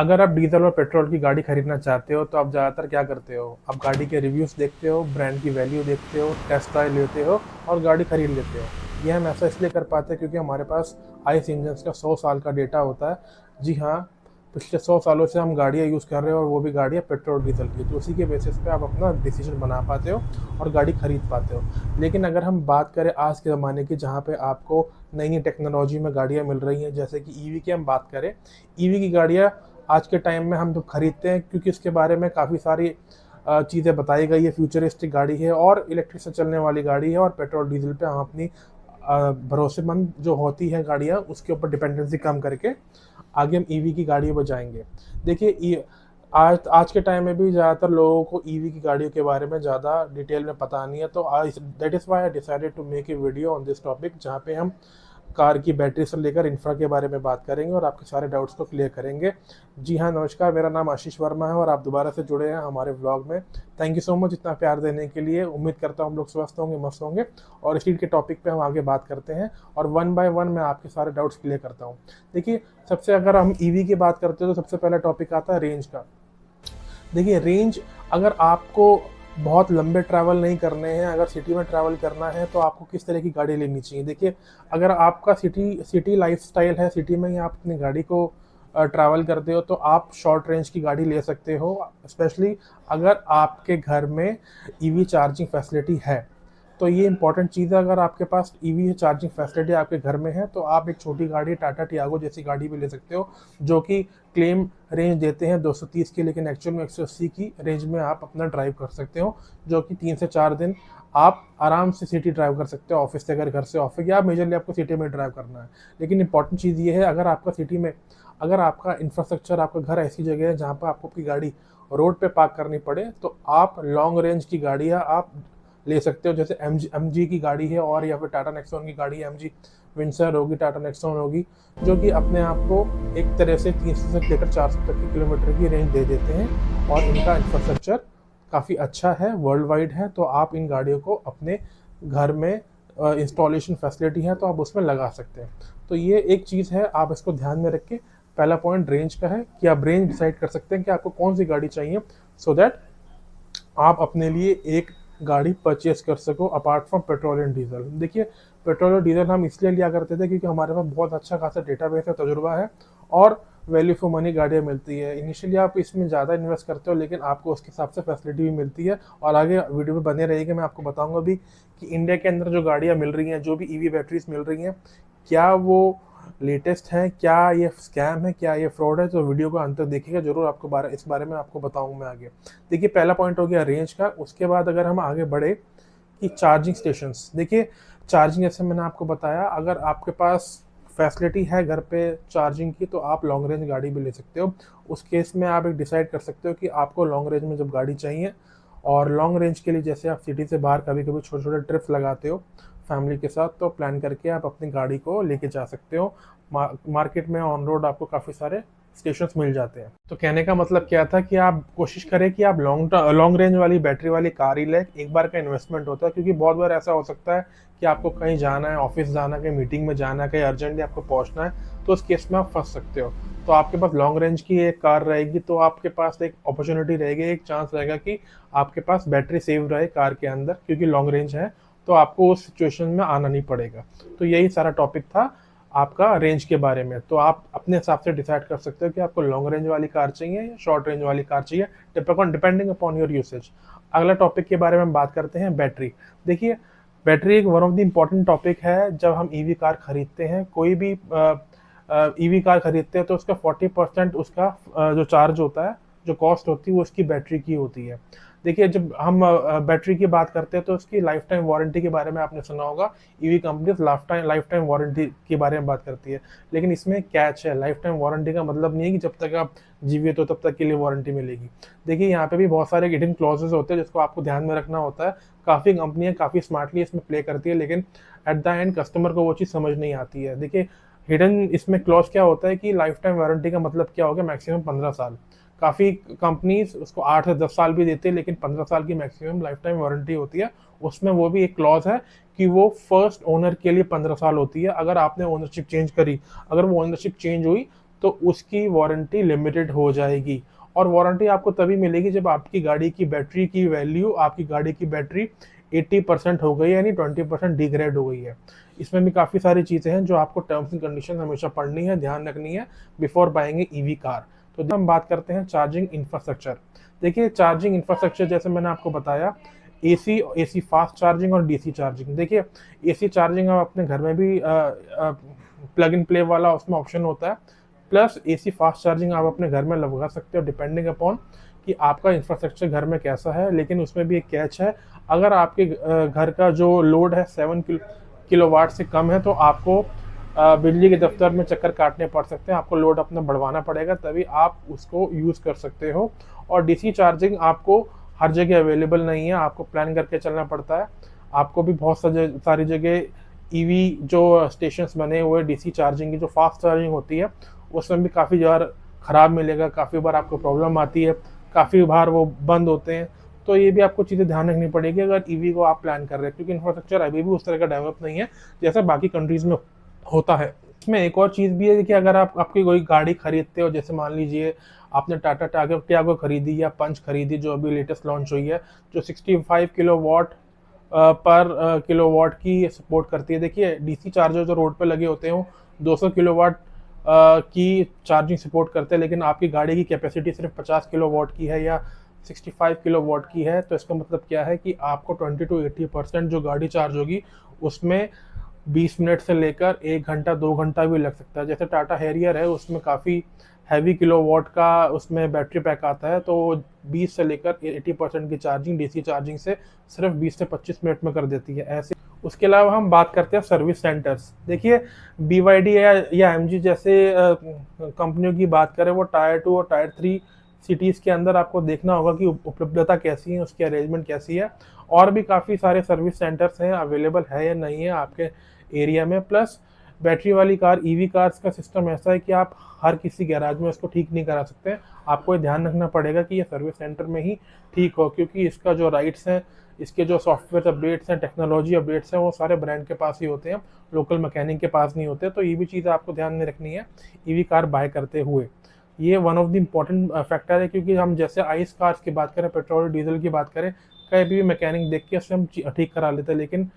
अगर आप डीजल और पेट्रोल की गाड़ी खरीदना चाहते हो तो आप ज़्यादातर क्या करते हो? आप गाड़ी के रिव्यूज़ देखते हो, ब्रांड की वैल्यू देखते हो, टेस्ट ड्राइव लेते हो और गाड़ी खरीद लेते हो। ये हम ऐसा इसलिए कर पाते हैं क्योंकि हमारे पास आइस इंजन्स का 100 साल का डेटा होता है। जी हाँ, पिछले 100 सालों से हम गाड़ियाँ यूज़ कर रहे हो और वो भी गाड़ियाँ पेट्रोल डीजल की। तो उसी के बेसिस पे आप अपना डिसीजन बना पाते हो और गाड़ी खरीद पाते हो। लेकिन अगर हम बात करें आज के ज़माने की, जहाँ पे आपको नई नई टेक्नोलॉजी में गाड़ियाँ मिल रही हैं, जैसे कि ईवी की हम बात करें, ईवी की गाड़ियाँ आज के टाइम में हम तो खरीदते हैं क्योंकि इसके बारे में काफ़ी सारी चीज़ें बताई गई है। फ्यूचरिस्टिक गाड़ी है और इलेक्ट्रिक से चलने वाली गाड़ी है और पेट्रोल डीजल पे हम अपनी भरोसेमंद जो होती है गाड़ियाँ, उसके ऊपर डिपेंडेंसी कम करके आगे हम ईवी की गाड़ियों पर जाएंगे। देखिए, आज आज के टाइम में भी ज़्यादातर लोगों को ईवी की गाड़ियों के बारे में ज़्यादा डिटेल में पता नहीं है। तो I that is why I decided to make a video on this topic, जहाँ पे हम कार की बैटरी से लेकर इंफ्रा के बारे में बात करेंगे और आपके सारे डाउट्स को क्लियर करेंगे। जी हाँ, नमस्कार, मेरा नाम आशीष वर्मा है और आप दोबारा से जुड़े हैं हमारे व्लॉग में। थैंक यू सो मच इतना प्यार देने के लिए। उम्मीद करता हूँ हम लोग स्वस्थ होंगे, मस्त होंगे और इसी के टॉपिक पे हम आगे बात करते हैं और वन बाय वन मैं आपके सारे डाउट्स क्लियर करता हूँ। देखिए, सबसे अगर हम ईवी की बात करते हैं तो सबसे पहला टॉपिक आता है रेंज का। देखिए, रेंज, अगर आपको बहुत लंबे ट्रैवल नहीं करने हैं, अगर सिटी में ट्रैवल करना है तो आपको किस तरह की गाड़ी लेनी चाहिए। देखिए, अगर आपका सिटी सिटी लाइफस्टाइल है, सिटी में ही आप अपनी गाड़ी को ट्रैवल करते हो, तो आप शॉर्ट रेंज की गाड़ी ले सकते हो, स्पेशली अगर आपके घर में ईवी चार्जिंग फैसिलिटी है। तो ये इंपॉर्टेंट चीज़ है, अगर आपके पास ईवी चार्जिंग फैसिलिटी आपके घर में है तो आप एक छोटी गाड़ी, टाटा टियागो जैसी गाड़ी भी ले सकते हो, जो कि क्लेम रेंज देते हैं 230 की, लेकिन एक्चुअल में 180 की रेंज में आप अपना ड्राइव कर सकते हो, जो कि 3 से 4 दिन आप आराम से सिटी ड्राइव कर सकते हो, ऑफिस से, अगर घर से ऑफिस, या मेजरली आपको सिटी में ड्राइव करना है। लेकिन इंपॉर्टेंट चीज़ ये है, अगर आपका सिटी में, अगर आपका इंफ्रास्ट्रक्चर, आपका घर ऐसी जगह है जहाँ पर आपको अपनी गाड़ी रोड पे पार्क करनी पड़े, तो आप लॉन्ग रेंज की गाड़ियाँ आप ले सकते हो, जैसे एम जी की गाड़ी है, और या फिर टाटा नेक्सॉन की गाड़ी है, एम जी विंसर होगी, टाटा नेक्सॉन होगी, जो कि अपने आप को एक तरह से 300 से लेकर 400 तक की किलोमीटर की रेंज दे देते हैं और इनका इंफ्रास्ट्रक्चर काफ़ी अच्छा है, वर्ल्ड वाइड है। तो आप इन गाड़ियों को अपने घर में इंस्टॉलेशन फैसिलिटी है तो आप उसमें लगा सकते हैं। तो ये एक चीज़ है, आप इसको ध्यान में रख के, पहला पॉइंट रेंज का है कि आप रेंज डिसाइड कर सकते हैं कि आपको कौन सी गाड़ी चाहिए, सो दैट आप अपने लिए एक गाड़ी परचेस कर सको apart from petrol and diesel. देखिए, पेट्रोल और डीजल हम इसलिए लिया करते थे क्योंकि हमारे पास बहुत अच्छा खासा डेटाबेस है, तजुर्बा है और वैल्यू फॉर मनी गाड़ियाँ मिलती है। इनिशियली आप इसमें ज़्यादा इन्वेस्ट करते हो, लेकिन आपको उसके हिसाब से फैसिलिटी भी मिलती है। और आगे वीडियो में बने रहेगी, मैं आपको बताऊंगा भी कि इंडिया के अंदर जो गाड़ियाँ मिल रही हैं, जो भी ईवी बैटरीज मिल रही हैं, क्या वो लेटेस्ट है, क्या ये स्कैम है, क्या ये फ्रॉड है। तो वीडियो को अंत तक देखिएगा जरूर, आपको इस बारे में आपको बताऊंगा मैं आगे। देखिए, पहला पॉइंट हो गया रेंज का। उसके बाद अगर हम आगे बढ़े कि चार्जिंग स्टेशंस, देखिए चार्जिंग, जैसे मैंने आपको बताया, अगर आपके पास फैसिलिटी है घर पे चार्जिंग की तो आप लॉन्ग रेंज गाड़ी भी ले सकते हो। उस केस में आप एक डिसाइड कर सकते हो कि आपको लॉन्ग रेंज में जब गाड़ी चाहिए, और लॉन्ग रेंज के लिए जैसे आप सिटी से बाहर कभी कभी छोटे छोटे ट्रिप्स लगाते हो फैमिली के साथ, तो प्लान करके आप अपनी गाड़ी को लेके जा सकते हो। मार्केट में ऑन रोड आपको काफ़ी सारे स्टेशंस मिल जाते हैं। तो कहने का मतलब क्या था कि आप कोशिश करें कि आप लॉन्ग रेंज वाली बैटरी वाली कार ही लें। एक बार का इन्वेस्टमेंट होता है, क्योंकि बहुत बार ऐसा हो सकता है कि आपको कहीं जाना है, ऑफिस जाना है, कहीं मीटिंग में जाना है, कहीं अर्जेंटली आपको पहुंचना है, तो उस केस में आप फंस सकते हो। तो आपके पास लॉन्ग रेंज की एक कार रहेगी तो आपके पास एक अपॉर्चुनिटी रहेगी, एक चांस रहेगा कि आपके पास बैटरी सेव रहे कार के अंदर, क्योंकि लॉन्ग रेंज है तो आपको उस सिचुएशन में आना नहीं पड़ेगा। तो यही सारा टॉपिक था आपका रेंज के बारे में। तो आप अपने हिसाब से डिसाइड कर सकते हो कि आपको लॉन्ग रेंज वाली कार चाहिए या शॉर्ट रेंज वाली कार चाहिए, डिपेंडिंग अपॉन योर यूसेज। अगला टॉपिक के बारे में हम बात करते हैं बैटरी। देखिए, बैटरी एक one of the important topic है। जब हम ईवी कार खरीदते हैं, कोई भी ईवी कार खरीदते हैं, तो उसका 40% उसका जो चार्ज होता है, जो कॉस्ट होती है, वो उसकी बैटरी की होती है। देखिए, जब हम बैटरी की बात करते हैं तो उसकी लाइफ टाइम वारंटी के बारे में आपने सुना होगा। EV companies life time warranty के बारे में बात करती है, लेकिन इसमें कैच है। लाइफ टाइम वारंटी का मतलब नहीं है कि जब तक आप जीवित हो तब तक के लिए वारंटी मिलेगी। देखिए, यहाँ पे भी बहुत सारे हिडन क्लॉजेस होते हैं जिसको आपको ध्यान में रखना होता है। काफ़ी कंपनियां काफ़ी स्मार्टली इसमें प्ले करती है, लेकिन एट द एंड कस्टमर को वो चीज़ समझ नहीं आती है। देखिए, हिडन इसमें क्लॉज क्या होता है कि लाइफ टाइम वारंटी का मतलब क्या होगा, मैक्सिमम 15 साल। काफ़ी कंपनीज उसको 8 से 10 साल भी देते हैं, लेकिन 15 साल की मैक्सिमम लाइफ टाइम वारंटी होती है। उसमें वो भी एक क्लॉज है कि वो फर्स्ट ओनर के लिए 15 साल होती है। अगर आपने ओनरशिप चेंज करी, अगर वो ओनरशिप चेंज हुई, तो उसकी वारंटी लिमिटेड हो जाएगी। और वारंटी आपको तभी मिलेगी जब आपकी गाड़ी की बैटरी की वैल्यू, आपकी गाड़ी की बैटरी 80% हो गई है, यानी 20% डिग्रेड हो गई है। इसमें भी काफ़ी सारी चीज़ें हैं जो आपको टर्म्स एंड कंडीशन हमेशा पढ़नी है, ध्यान रखनी है बिफोर बाइंग ए ईवी कार। तो जब हम बात करते हैं चार्जिंग इंफ्रास्ट्रक्चर, देखिए चार्जिंग इंफ्रास्ट्रक्चर जैसे मैंने आपको बताया, एसी फास्ट चार्जिंग और डीसी चार्जिंग। देखिए एसी चार्जिंग आप अपने घर में भी प्लग इन प्ले वाला उसमें ऑप्शन होता है, प्लस एसी फास्ट चार्जिंग आप अपने घर में लगवा सकते हो डिपेंडिंग अपॉन कि आपका इंफ्रास्ट्रक्चर घर में कैसा है। लेकिन उसमें भी एक कैच है, अगर आपके घर का जो लोड है 7 किलोवाट से कम है तो आपको बिजली के दफ्तर में चक्कर काटने पड़ सकते हैं, आपको लोड अपना बढ़वाना पड़ेगा, तभी आप उसको यूज़ कर सकते हो। और डीसी चार्जिंग आपको हर जगह अवेलेबल नहीं है, आपको प्लान करके चलना पड़ता है। आपको भी बहुत सारी जगह ईवी जो स्टेशंस बने हुए डीसी चार्जिंग की जो फास्ट चार्जिंग होती है उसमें भी काफ़ी बार ख़राब मिलेगा, काफ़ी बार आपको प्रॉब्लम आती है, काफ़ी बार वो बंद होते हैं। तो ये भी आपको चीज़ें ध्यान रखनी पड़ेगी अगर ईवी को आप प्लान कर रहे हैं, क्योंकि इंफ्रास्ट्रक्चर अभी भी उस तरह का डेवलप नहीं है जैसा बाकी कंट्रीज़ में होता है। इसमें एक और चीज़ भी है कि अगर आप आपकी कोई गाड़ी खरीदते हो, जैसे मान लीजिए आपने टाटा टियागो खरीदी या पंच खरीदी जो अभी लेटेस्ट लॉन्च हुई है, जो 65 किलोवाट पर किलोवाट की सपोर्ट करती है। देखिए डीसी चार्जर जो रोड पे लगे होते हैं वो 200 किलोवाट की चार्जिंग सपोर्ट करते हैं, लेकिन आपकी गाड़ी की कैपेसिटी सिर्फ 50 किलोवाट की है या 65 किलोवाट की है। तो इसका मतलब क्या है कि आपको 20 to 80% जो गाड़ी चार्ज होगी उसमें 20 मिनट से लेकर 1 घंटा 2 घंटा भी लग सकता है। जैसे टाटा हैरियर है उसमें काफ़ी हैवी किलोवाट का उसमें बैटरी पैक आता है, तो 20 से लेकर 80% की चार्जिंग डीसी चार्जिंग से सिर्फ 20 से 25 मिनट में कर देती है ऐसे। उसके अलावा हम बात करते हैं सर्विस सेंटर्स। देखिए BYD या MG जैसे कंपनियों की बात करें, वो टायर 2 और टायर 3 सिटीज़ के अंदर आपको देखना होगा कि उपलब्धता कैसी है, उसकी अरेंजमेंट कैसी है। और भी काफ़ी सारे सर्विस सेंटर्स हैं, अवेलेबल है या नहीं है आपके एरिया में। प्लस बैटरी वाली कार, ईवी कार्स का सिस्टम ऐसा है कि आप हर किसी गैराज में इसको ठीक नहीं करा सकते। आपको ये ध्यान रखना पड़ेगा कि ये सर्विस सेंटर में ही ठीक हो, क्योंकि इसका जो राइट्स हैं, इसके जो सॉफ्टवेयर अपडेट्स हैं, टेक्नोलॉजी अपडेट्स हैं, वो सारे ब्रांड के पास ही होते हैं, लोकल मैकेनिक के पास नहीं होते। तो ये भी चीज़ आपको ध्यान में रखनी है ईवी कार बाय करते हुए। ये one of the important factor है, क्योंकि हम जैसे आइस कार्स की बात करें, पेट्रोल डीजल की बात करें, कहीं भी मैकेनिक देख के उससे हम ठीक करा लेते हैं, लेकिन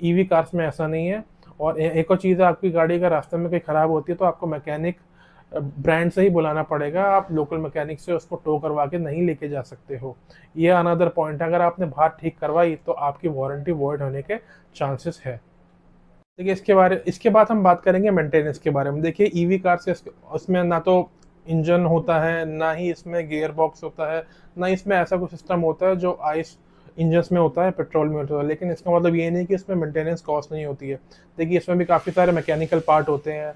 ईवी कार्स में ऐसा नहीं है। और एक और चीज़ है, आपकी गाड़ी का रास्ते में कहीं ख़राब होती है तो आपको मैकेनिक ब्रांड से ही बुलाना पड़ेगा, आप लोकल मैकेनिक से उसको टो करवा के नहीं लेके जा सकते हो। ये अनदर पॉइंट है, अगर आपने बाहर ठीक करवाई तो आपकी वारंटी वॉइड होने के चांसेस है। देखिए इसके बाद हम बात करेंगे मेंटेनेंस के बारे में। देखिए ईवी कार से उसमें ना तो इंजन होता है, ना ही इसमें गियर बॉक्स होता है, ना इसमें ऐसा कुछ सिस्टम होता है जो आइस इंजन्स में होता है, पेट्रोल में होता है। लेकिन इसका मतलब ये नहीं कि इसमें मेंटेनेंस कॉस्ट नहीं होती है। देखिए इसमें भी काफ़ी सारे मैकेनिकल पार्ट होते हैं,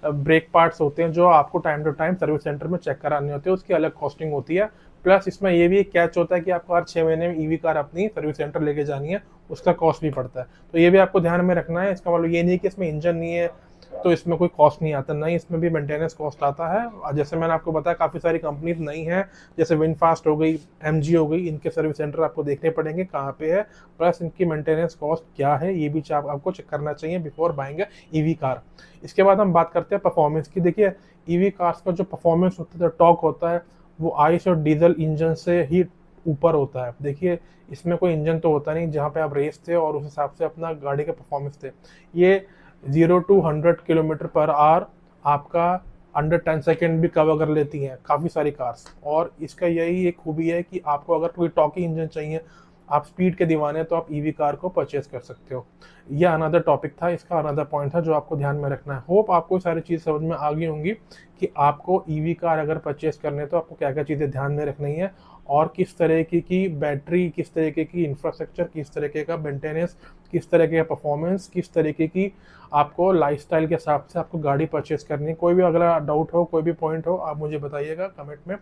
ब्रेक पार्ट्स होते हैं जो आपको time to time service centre में चेक कराने होते हैं, उसकी अलग कॉस्टिंग होती है। प्लस इसमें ये भी एक कैच होता है कि आपको हर 6 महीने में ईवी कार अपनी सर्विस सेंटर लेके जानी है, उसका कॉस्ट भी पड़ता है। तो ये भी आपको ध्यान में रखना है। इसका मतलब ये नहीं कि इसमें इंजन नहीं है तो इसमें कोई कॉस्ट नहीं आता, नहीं, इसमें भी मेंटेनेंस कॉस्ट आता है। जैसे मैंने आपको बताया काफ़ी सारी कंपनीज नहीं है, जैसे विनफास्ट हो गई, MG हो गई, इनके सर्विस सेंटर आपको देखने पड़ेंगे कहाँ पे है, प्लस इनकी मेंटेनेंस कॉस्ट क्या है, ये भी आपको चेक करना चाहिए बिफोर बाइंग ईवी कार। इसके बाद हम बात करते हैं परफॉर्मेंस की। देखिए ईवी कार्स का जो परफॉर्मेंस होता है, टॉर्क होता है, वो आइस और डीजल इंजन से ही ऊपर होता है। देखिए इसमें कोई इंजन तो होता नहीं जहाँ पे आप रेस थे और उस हिसाब से अपना गाड़ी का परफॉर्मेंस थे। ये 0 to 100 किलोमीटर पर आवर आपका अंडर 10 सेकेंड भी कवर कर लेती हैं काफ़ी सारी कार्स। और इसका यही एक खूबी है कि आपको अगर कोई टॉकी इंजन चाहिए, आप स्पीड के दीवाने हैं, तो आप ईवी कार को परचेज कर सकते हो। यह अनदर टॉपिक था, इसका अनदर पॉइंट था जो आपको ध्यान में रखना है। होप आपको सारी चीज़ समझ में आ गई होंगी कि आपको ईवी कार अगर परचेज करने तो आपको क्या क्या चीज़ें ध्यान में रखनी है, और किस तरीके की बैटरी, किस तरीके की इंफ्रास्ट्रक्चर, किस तरीके का मेंटेनेंस, किस तरीके का परफॉर्मेंस, किस तरीके की आपको लाइफस्टाइल के हिसाब से आपको गाड़ी परचेज करनी है। कोई भी अगला डाउट हो, कोई भी पॉइंट हो, आप मुझे बताइएगा कमेंट में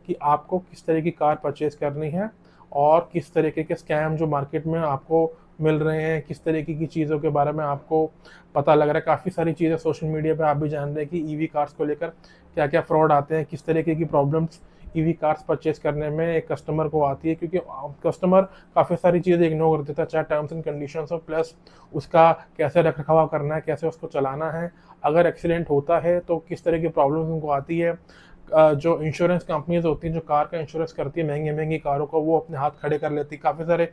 कि आपको किस तरह की कार परचेज करनी है और किस तरीके के स्कैम जो मार्केट में आपको मिल रहे हैं, किस तरीके की चीज़ों के बारे में आपको पता लग रहा है। काफ़ी सारी चीज़ें सोशल मीडिया पे आप भी जान रहे हैं कि ईवी कार्स को लेकर क्या क्या फ्रॉड आते हैं, किस तरीके की प्रॉब्लम्स ईवी कार्स परचेज करने में एक कस्टमर को आती है, क्योंकि कस्टमर काफ़ी सारी चीज़ें इग्नोर कर देता है, चाहे टर्म्स एंड कंडीशंस हो, प्लस उसका कैसे रख रखाव करना है, कैसे उसको चलाना है, अगर एक्सीडेंट होता है तो किस तरह की प्रॉब्लम्स उनको आती है। जो इंश्योरेंस कंपनीज होती हैं जो कार का इंश्योरेंस करती है महंगी महंगी कारों को, वो अपने हाथ खड़े कर लेती है। काफ़ी सारे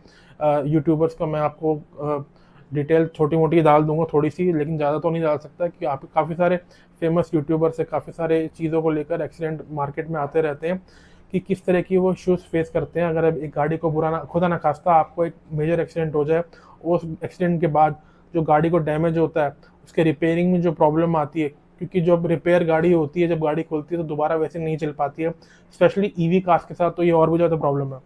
यूट्यूबर्स को मैं आपको डिटेल छोटी मोटी डाल दूंगा थोड़ी सी, लेकिन ज़्यादा तो नहीं डाल सकता, कि आप काफ़ी सारे फेमस यूट्यूबर्स से काफ़ी सारे चीज़ों को लेकर एक्सीडेंट मार्केट में आते रहते हैं कि किस तरह की वो इश्यूज़ फेस करते हैं। अगर एक गाड़ी को बुरा ना खुदा ना खास्ता आपको एक मेजर एक्सीडेंट हो जाए, उस एक्सीडेंट के बाद जो गाड़ी को डैमेज होता है उसके रिपेयरिंग में जो प्रॉब्लम आती है, क्योंकि जब रिपेयर गाड़ी होती है, जब गाड़ी खुलती है तो दोबारा वैसे नहीं चल पाती है। स्पेशली ईवी कार्स के साथ तो ये और भी ज़्यादा प्रॉब्लम है,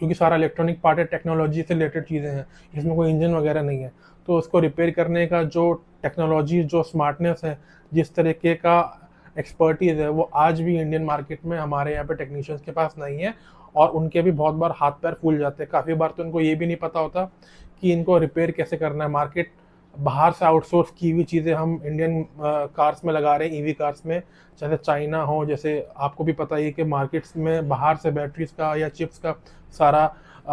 क्योंकि सारा इलेक्ट्रॉनिक पार्ट है, टेक्नोलॉजी से रिलेटेड चीज़ें हैं, इसमें कोई इंजन वगैरह नहीं है। तो उसको रिपेयर करने का जो टेक्नोलॉजी, जो स्मार्टनेस है, जिस तरीके का एक्सपर्टीज़ है, वो आज भी इंडियन मार्केट में हमारे यहाँ पे टेक्नीशियंस के पास नहीं है, और उनके भी बहुत बार हाथ पैर फूल जाते हैं। काफ़ी बार तो उनको ये भी नहीं पता होता कि इनको रिपेयर कैसे करना है। मार्केट बाहर से आउटसोर्स की हुई चीज़ें हम इंडियन कार्स में लगा रहे हैं, ईवी कार्स में, जैसे चाइना हो, जैसे आपको भी पता ही है कि मार्केट्स में बाहर से बैटरीज का या चिप्स का सारा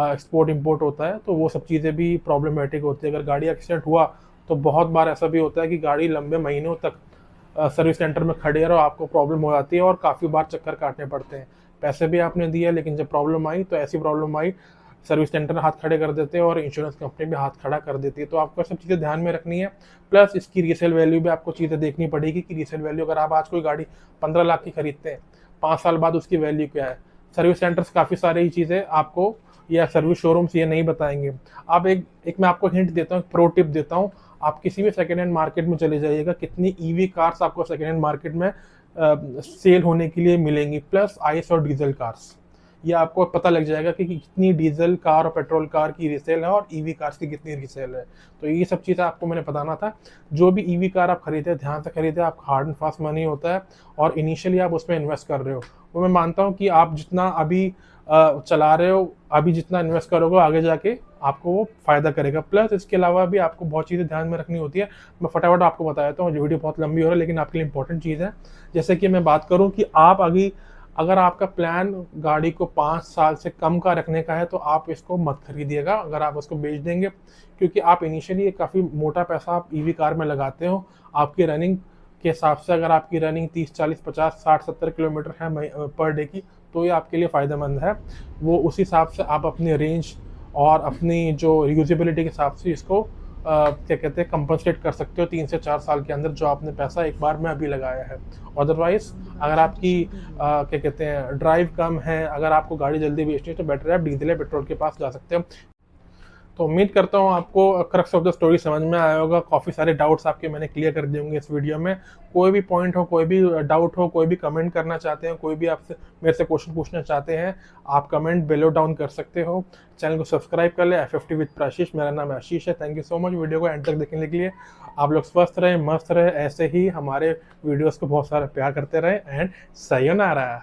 एक्सपोर्ट इंपोर्ट होता है, तो वो सब चीज़ें भी प्रॉब्लमेटिक होती है। अगर गाड़ी एक्सीडेंट हुआ तो बहुत बार ऐसा भी होता है कि गाड़ी लंबे महीनों तक सर्विस सेंटर में खड़े रहो, आपको प्रॉब्लम हो जाती है और काफ़ी बार चक्कर काटने पड़ते हैं। पैसे भी आपने दिए, लेकिन जब प्रॉब्लम आई तो ऐसी प्रॉब्लम आई, सर्विस सेंटर हाथ खड़े कर देते हैं और इंश्योरेंस कंपनी भी हाथ खड़ा कर देती है। तो आपको सब चीज़ें ध्यान में रखनी है, प्लस इसकी रीसेल वैल्यू भी आपको चीज़ें देखनी पड़ेगी कि रीसेल वैल्यू, अगर आप आज कोई गाड़ी 15 लाख की खरीदते हैं, 5 साल बाद उसकी वैल्यू क्या है। सर्विस सेंटर्स काफ़ी सारी चीज़ें आपको, या सर्विस शोरूम्स ये नहीं बताएंगे। आप एक मैं आपको हिंट देता हूँ, प्रो टिप देता हूँ, आप किसी भी सेकेंड हैंड मार्केट में चले जाइएगा, कितनी ईवी कार्स आपको सेकेंड हैंड मार्केट में सेल होने के लिए मिलेंगी, प्लस आइस और डीजल कार्स। ये आपको पता लग जाएगा कि कितनी डीजल कार और पेट्रोल कार की रीसेल है और ईवी कार्स की कितनी रीसेल है। तो ये सब चीज़ें आपको मैंने बताना था। जो भी ईवी कार आप खरीदे, ध्यान से खरीदे, आप हार्ड एंड फास्ट मनी होता है और इनिशियली आप उसमें इन्वेस्ट कर रहे हो। वो मैं मानता हूँ कि आप जितना अभी चला रहे हो, अभी जितना इन्वेस्ट करोगे, आगे जाके आपको वो फ़ायदा करेगा। प्लस इसके अलावा भी आपको बहुत चीज़ें ध्यान में रखनी होती है। मैं फटाफट आपको बता देता हूँ, वीडियो बहुत लंबी हो रहा है, लेकिन आपके लिए इंपॉर्टेंट चीज़ है। जैसे कि मैं बात करूँ कि आप अगर आपका प्लान गाड़ी को 5 साल से कम का रखने का है, तो आप इसको मत खरीदिएगा। अगर आप उसको बेच देंगे, क्योंकि आप इनिशियली काफ़ी मोटा पैसा आप ईवी कार में लगाते हो, आपकी रनिंग के हिसाब से अगर आपकी रनिंग 30, 40, 50, 60, 70 किलोमीटर है पर डे की, तो ये आपके लिए फ़ायदेमंद है। वो उस हिसाब से आप अपनी रेंज और अपनी जो यूजेबिलिटी के हिसाब से इसको क्या कहते हैं, कंपनसेट कर सकते हो 3 से 4 साल के अंदर, जो आपने पैसा एक बार में अभी लगाया है। अदरवाइज अगर आपकी क्या कहते हैं ड्राइव कम है, अगर आपको गाड़ी जल्दी बेचनी है, तो बेटर है आप डीजल या पेट्रोल के पास जा सकते हो। तो उम्मीद करता हूँ आपको क्रक्स ऑफ द स्टोरी समझ में आया होगा। काफ़ी सारे डाउट्स आपके मैंने क्लियर कर दिए होंगे इस वीडियो में। कोई भी पॉइंट हो, कोई भी डाउट हो, कोई भी कमेंट करना चाहते हैं, कोई भी आपसे मेरे से क्वेश्चन पूछना चाहते हैं, आप कमेंट बिलो डाउन कर सकते हो। चैनल को सब्सक्राइब कर ले, F50 विद आशीष, मेरा नाम है आशीष है। Thank you so much video को एंड तक देखने के लिए। आप लोग स्वस्थ रहे, मस्त रहे, ऐसे ही हमारे वीडियोज़ को बहुत सारा प्यार करते रहे, एंड sayonara।